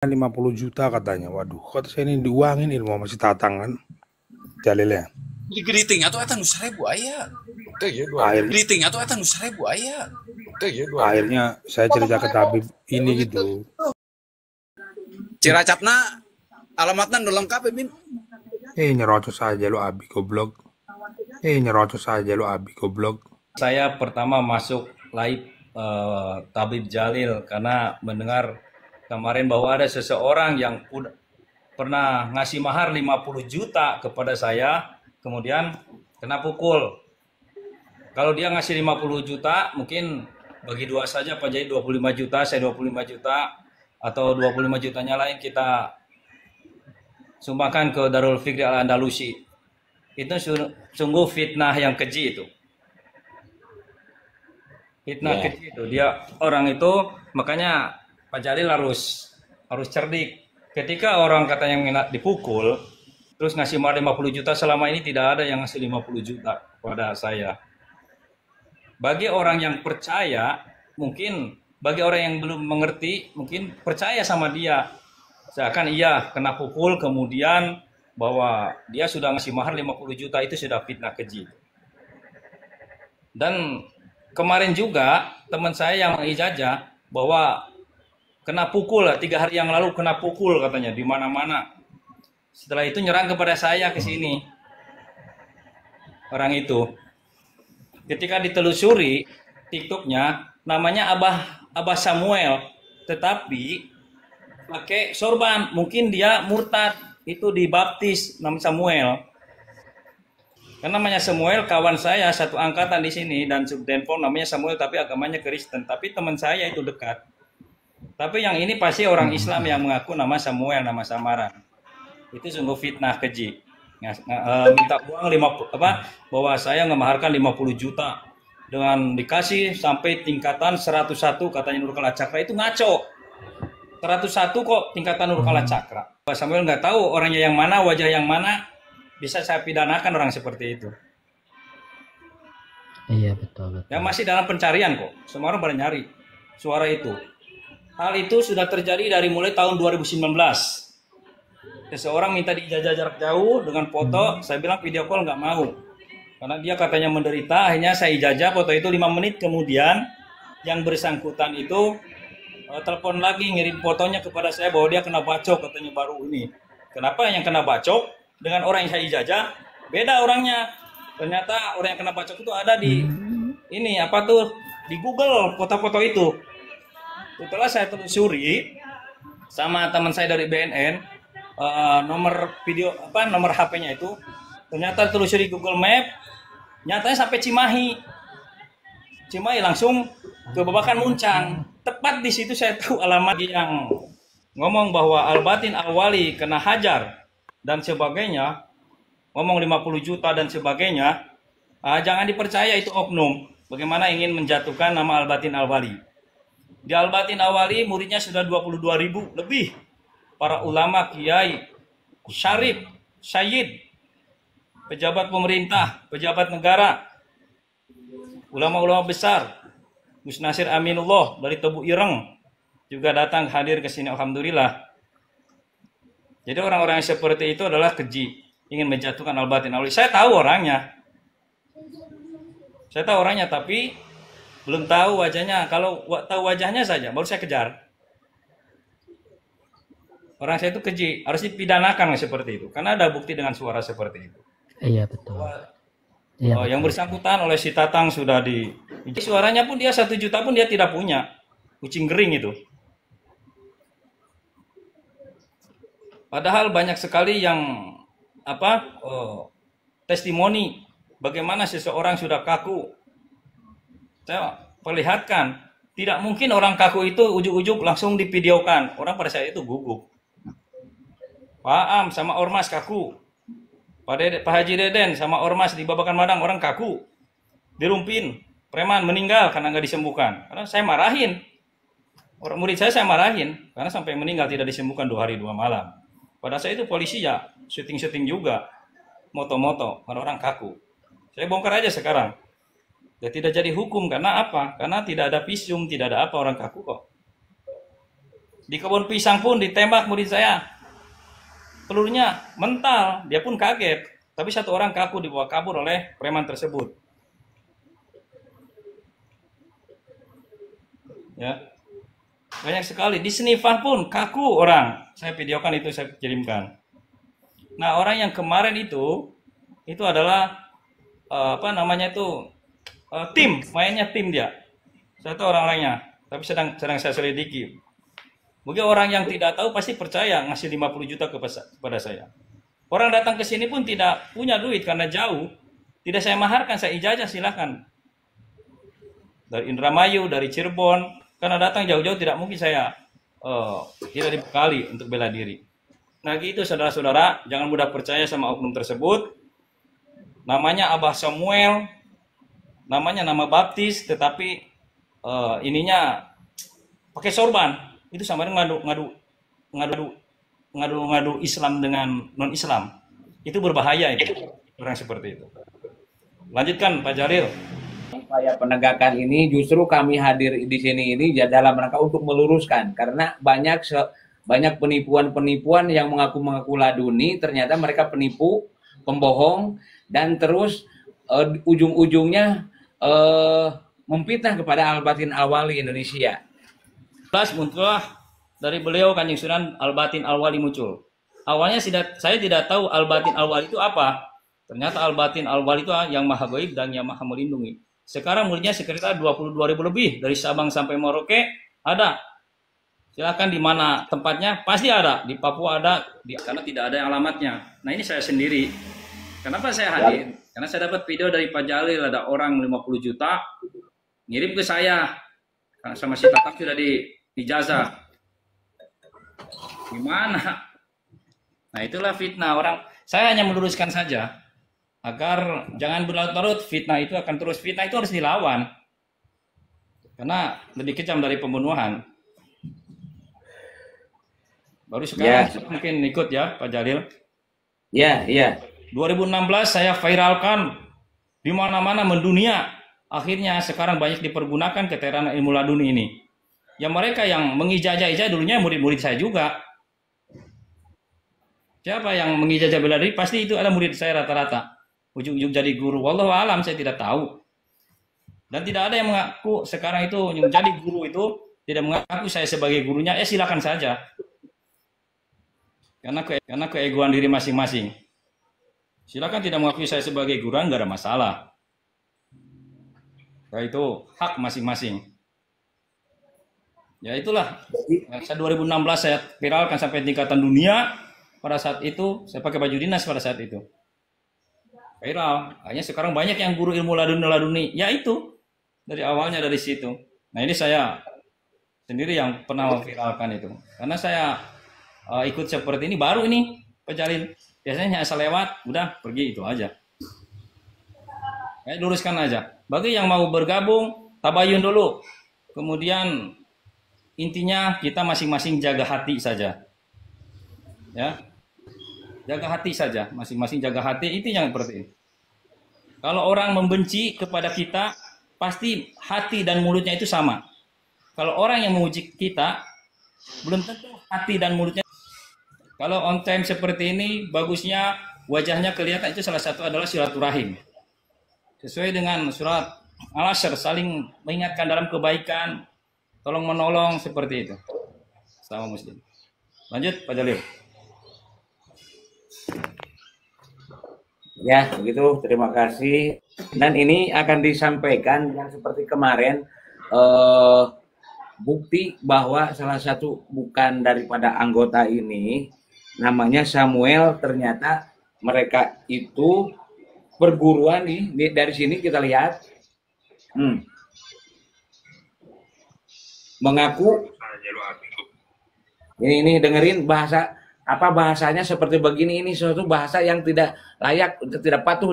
50 juta katanya. Waduh, kata saya ini diuangin ilmu masih tatangan jalilnya. Di geriting atau eta nu 1000 aya. Geriting atau eta nu 1000 aya. Akhirnya saya cerita ke tabib ini gitu. Ciracapna alamatna udah lengkap ya, Bim. Nyerocos aja lu abi goblok. Nyerocos aja lu abi goblok. Saya pertama masuk live Tabib Jalil karena mendengar kemarin bahwa ada seseorang yang pernah ngasih mahar 50 juta kepada saya, kemudian kena pukul. Kalau dia ngasih 50 juta, mungkin bagi dua saja Pak Jai 25 juta, saya 25 juta, atau 25 jutanya lain kita sumbangkan ke Darul Fikri Al-Andalusi. Itu sungguh fitnah yang keji itu. Fitnah keji itu. Dia orang itu, makanya Pak Jalil harus cerdik. Ketika orang katanya dipukul, terus ngasih mahar 50 juta, selama ini tidak ada yang ngasih 50 juta pada saya. Bagi orang yang percaya, mungkin bagi orang yang belum mengerti, mungkin percaya sama dia. Seakan iya kena pukul, kemudian bahwa dia sudah ngasih mahar 50 juta, itu sudah fitnah keji. Dan kemarin juga teman saya yang mengijazah bahwa kena pukul, 3 hari yang lalu kena pukul katanya di mana-mana. Setelah itu nyerang kepada saya ke sini. Orang itu. Ketika ditelusuri TikToknya, namanya Abah Samuel, tetapi pakai sorban. Mungkin dia murtad, itu dibaptis nama Samuel. Karena namanya Samuel, kawan saya satu angkatan di sini dan subdenpol namanya Samuel, tapi agamanya Kristen. Tapi teman saya itu dekat. Tapi yang ini pasti orang Islam yang mengaku nama Samuel, nama samaran. Itu sungguh fitnah keji. Minta uang bahwa saya ngemaharkan 50 juta dengan dikasih sampai tingkatan 101 katanya Nurul Cakra. Itu ngaco. 101 kok tingkatan Nurul Cakra. Pak Samuel nggak tahu orangnya yang mana, wajah yang mana, bisa saya pidanakan orang seperti itu. Iya betul. Ya masih dalam pencarian kok. Semua orang pada nyari suara itu. Hal itu sudah terjadi dari mulai tahun 2019. Seseorang minta diijazah jarak jauh dengan foto, saya bilang video call nggak mau. Karena dia katanya menderita, akhirnya saya ijazah foto itu 5 menit kemudian yang bersangkutan itu telepon lagi ngirim fotonya kepada saya bahwa dia kena bacok katanya baru ini. Kenapa yang kena bacok dengan orang yang saya ijazah beda orangnya? Ternyata orang yang kena bacok itu ada di ini di Google foto-foto itu. Setelah saya telusuri sama teman saya dari BNN, nomor nomor HP-nya itu ternyata telusuri Google Map, nyatanya sampai Cimahi langsung ke Babakan Muncang. Tepat di situ saya tahu alamat yang ngomong bahwa Al-Batin Al-Wali kena hajar dan sebagainya, ngomong 50 juta dan sebagainya. Jangan dipercaya, itu oknum. Bagaimana ingin menjatuhkan nama Al-Batin Al-Wali. Di Al-Batin Al-Wali muridnya sudah 22.000 lebih. Para ulama, kiai, syarif, syahid, pejabat pemerintah, pejabat negara, ulama-ulama besar, Gus Nasir Aminullah dari Tebu Ireng juga datang hadir ke sini, alhamdulillah. Jadi orang-orang yang seperti itu adalah keji, ingin menjatuhkan Al-Batin Al-Wali. Saya tahu orangnya, tapi belum tahu wajahnya. Kalau tahu wajahnya saja, baru saya kejar. Orang saya itu keji, harus dipidanakan seperti itu. Karena ada bukti dengan suara seperti itu. Iya betul. Yang bersangkutan oleh si Tatang sudah suaranya pun dia 1 juta pun dia tidak punya. Kucing kering itu. Padahal banyak sekali yang testimoni bagaimana seseorang sudah kaku. Saya perlihatkan, tidak mungkin orang kaku itu ujuk-ujuk langsung divideokan. Orang pada saat itu gugup. Pak Am sama Ormas kaku. Pak Haji Deden sama Ormas di Babakan Madang orang kaku. Dirumpin, preman meninggal karena nggak disembuhkan. Karena saya marahin. Orang murid saya marahin karena sampai meninggal tidak disembuhkan 2 hari 2 malam. Pada saat itu polisi ya syuting-syuting juga. Moto-moto karena orang kaku. Saya bongkar aja sekarang. Ya tidak jadi hukum karena apa? Karena tidak ada visum, tidak ada apa, orang kaku kok. Di kebun pisang pun ditembak murid saya. Pelurunya mental, dia pun kaget. Tapi satu orang kaku dibawa kabur oleh preman tersebut. Ya, banyak sekali. Di Senifah pun kaku orang. Saya videokan itu, saya kirimkan. Nah, orang yang kemarin itu adalah apa namanya itu tim, mainnya tim dia. Saya tahu orang lainnya, tapi sedang saya selidiki. Mungkin orang yang tidak tahu pasti percaya ngasih 50 juta kepada saya. Orang datang ke sini pun tidak punya duit karena jauh. Tidak saya maharkan, saya ijazah silakan. Dari Indramayu, dari Cirebon, karena datang jauh-jauh tidak mungkin saya tidak dibekali untuk bela diri. Nah gitu saudara-saudara, jangan mudah percaya sama oknum tersebut. Namanya Abah Samuel, namanya nama baptis, tetapi ininya pakai sorban. Itu sama dengan ngadu Islam dengan non Islam. Itu berbahaya itu, orang seperti itu. Lanjutkan Pak Jalil. Upaya penegakan ini justru kami hadir di sini ini dalam rangka untuk meluruskan, karena banyak penipuan-penipuan yang mengaku laduni, ternyata mereka penipu, pembohong, dan terus ujung-ujungnya memfitnah kepada Al-Batin Al-Wali Indonesia. Muncullah dari beliau Kanjeng Sunan Al-Batin Al-Wali muncul. Awalnya saya tidak tahu Al-Batin Al-Wali itu apa. Ternyata Al-Batin Al-Wali itu yang maha gaib dan yang maha melindungi. Sekarang muridnya sekitar 22.000 lebih. Dari Sabang sampai Merauke ada. Silakan di mana tempatnya, pasti ada. Di Papua ada, karena tidak ada alamatnya. Nah ini saya sendiri. Kenapa saya hadir? Karena saya dapat video dari Pak Jalil, ada orang 50 juta ngirim ke saya. Sama si Tatak sudah ijazah. Gimana? Nah itulah fitnah orang. Saya hanya meluruskan saja agar jangan berlarut-larut. Fitnah itu akan terus. Fitnah itu harus dilawan karena lebih kejam dari pembunuhan. Baru sekarang mungkin ikut ya Pak Jalil. Ya, iya. 2016 saya viralkan di mana-mana mendunia. Akhirnya sekarang banyak dipergunakan keterangan ilmu laduni ini. Ya mereka yang mengijazah dulunya murid-murid saya juga. Siapa yang mengijazah bela diri pasti itu ada murid saya rata-rata. Ujung-ujung jadi guru. Wallahu alam, saya tidak tahu. Dan tidak ada yang mengaku sekarang itu menjadi guru itu tidak mengaku saya sebagai gurunya. Silakan saja. Karena keegoan diri masing-masing. Silakan tidak mengakui saya sebagai guru, nggak ada masalah. Ya itu hak masing-masing. Ya itulah. Saya 2016 saya viralkan sampai tingkatan dunia. Pada saat itu saya pakai baju dinas pada saat itu. Viral. Hanya sekarang banyak yang guru ilmu laduni. Ya itu dari awalnya dari situ. Nah ini saya sendiri yang pernah viralkan itu. Karena saya ikut seperti ini baru ini Pak Jalil. Biasanya asal lewat, udah pergi itu aja. Luruskan aja. Bagi yang mau bergabung, tabayun dulu. Kemudian intinya kita masing-masing jaga hati saja. Ya. Jaga hati saja, masing-masing jaga hati, itu yang seperti ini. Kalau orang membenci kepada kita, pasti hati dan mulutnya itu sama. Kalau orang yang memuji kita, belum tentu hati dan mulutnya. Kalau on time seperti ini, bagusnya wajahnya kelihatan, itu salah satu adalah silaturahim. Sesuai dengan surat Al-Asr, saling mengingatkan dalam kebaikan, tolong menolong seperti itu. Sama muslim. Lanjut Pak Jalil. Ya, begitu. Terima kasih. Dan ini akan disampaikan yang seperti kemarin, bukti bahwa salah satu bukan daripada anggota ini, namanya Samuel, ternyata mereka itu perguruan nih, dari sini kita lihat mengaku ini dengerin bahasanya seperti begini, ini suatu bahasa yang tidak layak, tidak patuh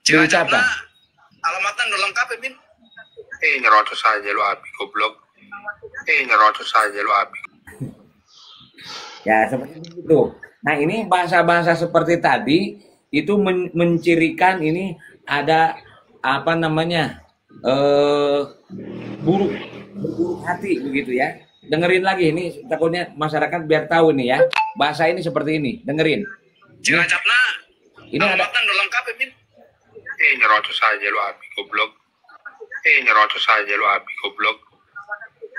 diucapkan. Alamatnya udah lengkap ya, Bin? Nyerocos aja lu Abi, goblok. Nyerocos aja lu Abi. Ya, seperti itu. Nah, ini bahasa-bahasa seperti tadi itu mencirikan ini ada apa namanya buruk berburuk hati begitu ya. Dengerin lagi ini, takutnya masyarakat biar tahu nih ya. Bahasa ini seperti ini, dengerin. Cilacapna. Ini ada Alamatnya udah lengkap ya, Min. Nyerocos aja lu abi goblok. Nyerocos aja lu abi goblok.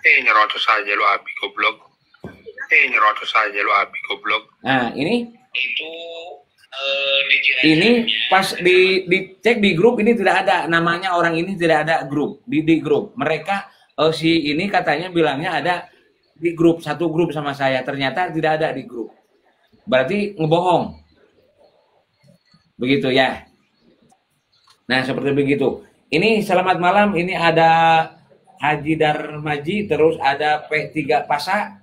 Nyerocos aja lu abi goblok. Nyerocos aja lu abi goblok. Nah, ini Itu ini pas dicek di grup ini tidak ada namanya, orang ini tidak ada grup di grup. Mereka si ini katanya bilangnya ada di grup, satu grup sama saya, ternyata tidak ada di grup. Berarti ngebohong. Begitu ya. Nah, seperti begitu. Ini selamat malam, ini ada Haji Darmaji, terus ada P3 Pasa.